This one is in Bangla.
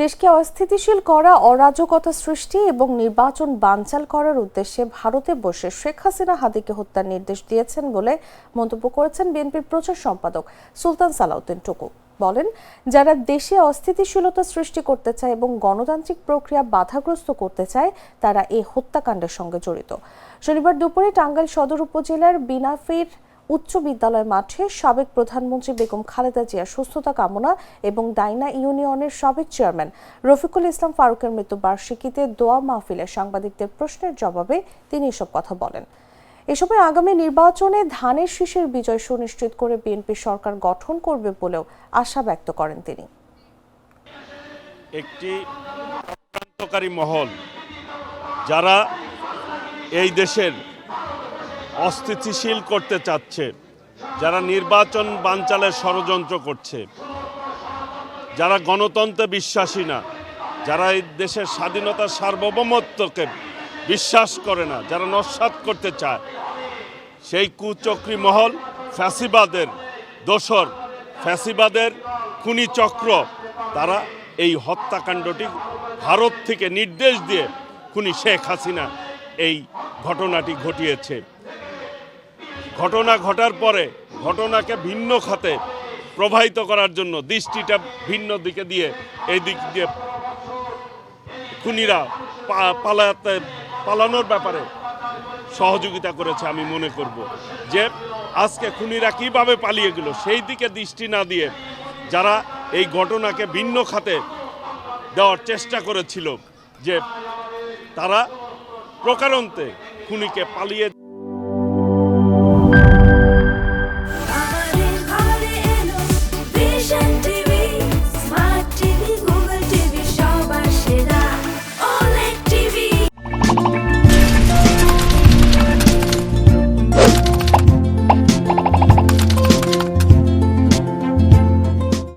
দেশকে অস্থিতিশীল করা, অরাজকতা সৃষ্টি এবং নির্বাচন বানচাল করার উদ্দেশ্যে ভারতে বসে শেখ হাসিনা হাদিকে হত্যার নির্দেশ দিয়েছেন বলে মন্তব্য করেছেন বিএনপির প্রচার সম্পাদক সুলতান সালাউদ্দিন টুকু। বলেন, যারা দেশে অস্থিতিশীলতা সৃষ্টি করতে চায় এবং গণতান্ত্রিক প্রক্রিয়া বাধাগ্রস্ত করতে চায় তারা এই হত্যাকাণ্ডের সঙ্গে জড়িত। শনিবার দুপুরে টাঙ্গাইল সদর উপজেলার বিনাফির উচ্চ বিদ্যালয় মাঠে সাবেক প্রধানমন্ত্রী বেগম খালেদা জিয়ার সুস্থতা কামনা এবং ডাইনা ইউনিয়নের সাবেক চেয়ারম্যান রফিকুল ইসলাম ফারুকের মৃত্যুবার্ষিকীতে দোয়া মাহফিলে সাংবাদিকদের প্রশ্নের জবাবে তিনি এসব কথা বলেন। এ সময় আগামী নির্বাচনে ধানের শীষের বিজয় সুনিশ্চিত করে বিএনপি সরকার গঠন করবে বলেও আশা ব্যক্ত করেন তিনি। একটি চক্রান্তকারী মহল যারা এই দেশের অস্থিতিশীল করতে চাচ্ছে, যারা নির্বাচন বানচালের ষড়যন্ত্র করছে, যারা গণতন্ত্রে বিশ্বাসী না, যারা এই দেশের স্বাধীনতার সার্বভৌমত্বকে বিশ্বাস করে না, যারা নস্যাৎ করতে চায়, সেই কুচক্রী মহল, ফ্যাসিবাদের দোসর, ফ্যাসিবাদের খুনি চক্র, তারা এই হত্যাকাণ্ডটি ভারত থেকে নির্দেশ দিয়ে খুনি শেখ হাসিনা এই ঘটনাটি ঘটিয়েছে। ঘটনা ঘটার পরে ঘটনাকে ভিন্ন খাতে প্রবাহিত করার জন্য দৃষ্টিটা ভিন্ন দিকে দিয়ে এই দিক দিয়ে খুনিরা পালানোর ব্যাপারে সহযোগিতা করেছে। আমি মনে করব যে আজকে খুনিরা কিভাবে পালিয়ে গেল সেই দিকে দৃষ্টি না দিয়ে যারা এই ঘটনাকে ভিন্ন খাতে দেওয়ার চেষ্টা করেছিল, যে তারা প্রকারান্তে খুনিকে পালিয়ে